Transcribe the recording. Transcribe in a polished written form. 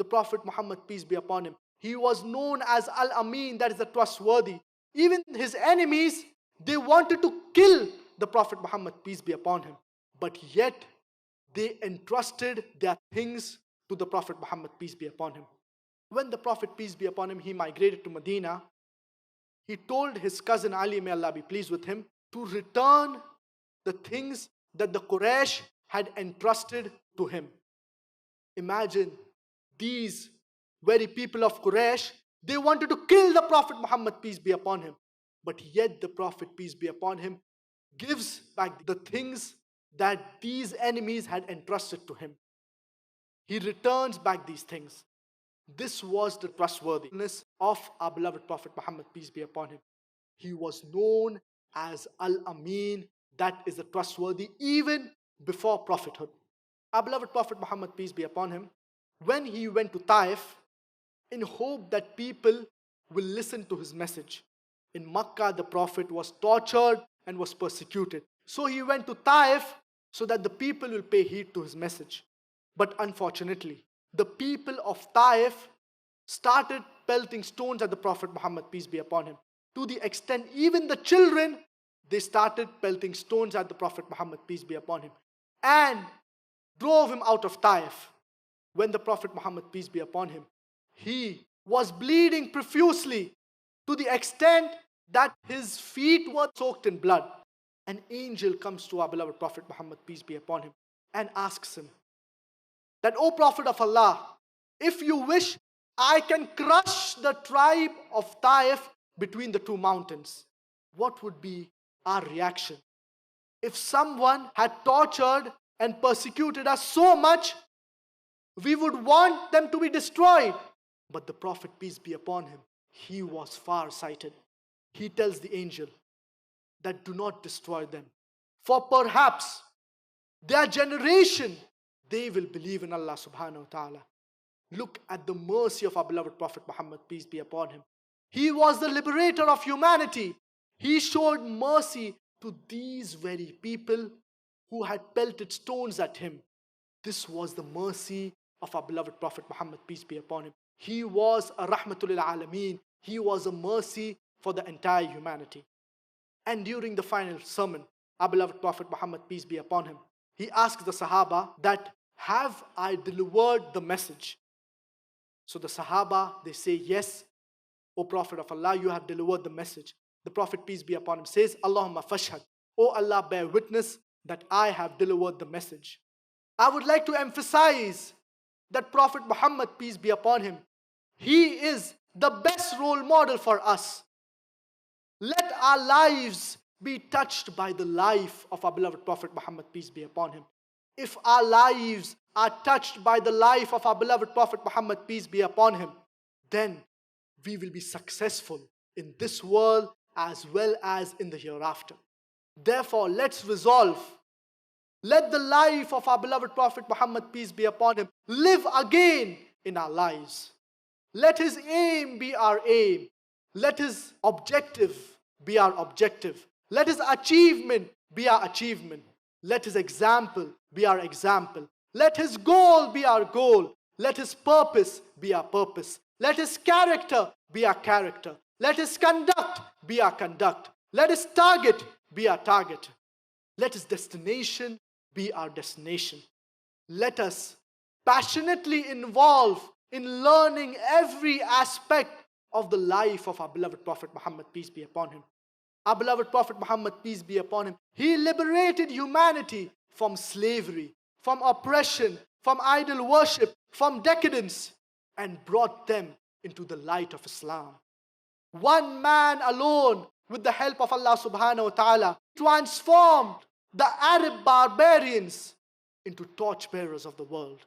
Prophet Muhammad, peace be upon him. He was known as Al-Amin, that is the trustworthy. Even his enemies, they wanted to kill the Prophet Muhammad, peace be upon him. But yet, they entrusted their things to the Prophet Muhammad, peace be upon him. When the Prophet, peace be upon him, he migrated to Medina, he told his cousin Ali, may Allah be pleased with him, to return the things that the Quraysh had entrusted to him. Imagine these very people of Quraysh, they wanted to kill the Prophet Muhammad, peace be upon him. But yet the Prophet, peace be upon him, gives back the things that these enemies had entrusted to him. He returns back these things. This was the trustworthiness of our beloved Prophet Muhammad, peace be upon him. He was known as Al-Amin, that is the trustworthy, even before prophethood. Our beloved Prophet Muhammad, peace be upon him, when he went to Taif, in hope that people will listen to his message. In Makkah, the Prophet was tortured and was persecuted. So he went to Taif so that the people will pay heed to his message. But unfortunately, the people of Taif started pelting stones at the Prophet Muhammad, peace be upon him. To the extent, even the children, they started pelting stones at the Prophet Muhammad, peace be upon him, and drove him out of Taif. When the Prophet Muhammad, peace be upon him, he was bleeding profusely to the extent that his feet were soaked in blood. An angel comes to our beloved Prophet Muhammad, peace be upon him, and asks him that, O Prophet of Allah, if you wish, I can crush the tribe of Taif between the two mountains. What would be our reaction? If someone had tortured and persecuted us so much, we would want them to be destroyed. But the Prophet, peace be upon him, he was far-sighted. He tells the angel that do not destroy them, for perhaps their generation, they will believe in Allah subhanahu wa ta'ala. Look at the mercy of our beloved Prophet Muhammad, peace be upon him. He was the liberator of humanity. He showed mercy to these very people who had pelted stones at him. This was the mercy of our beloved Prophet Muhammad, peace be upon him. He was a rahmatul lil alameen. He was a mercy for the entire humanity. And during the final sermon, our beloved Prophet Muhammad, peace be upon him, he asked the Sahaba that, have I delivered the message? So the Sahaba, they say, yes, O Prophet of Allah, you have delivered the message. The Prophet, peace be upon him, says, Allahumma fashhad, O Allah, bear witness that I have delivered the message. I would like to emphasize that Prophet Muhammad, peace be upon him, he is the best role model for us. Let our lives be touched by the life of our beloved Prophet Muhammad, peace be upon him. If our lives are touched by the life of our beloved Prophet Muhammad, peace be upon him, then we will be successful in this world as well as in the hereafter. Therefore, let's resolve. Let the life of our beloved Prophet Muhammad, peace be upon him, live again in our lives. Let his aim be our aim. Let his objective be our objective. Let his achievement be our achievement. Let his example be our example. Let his goal be our goal. Let his purpose be our purpose. Let his character be our character. Let his conduct be our conduct. Let his target be our target. Let his destination be our destination. Let us passionately involve in learning every aspect of the life of our beloved Prophet Muhammad, peace be upon him. Our beloved Prophet Muhammad, peace be upon him, he liberated humanity from slavery, from oppression, from idol worship, from decadence, and brought them into the light of Islam. One man alone, with the help of Allah subhanahu wa ta'ala, transformed the Arab barbarians into torchbearers of the world.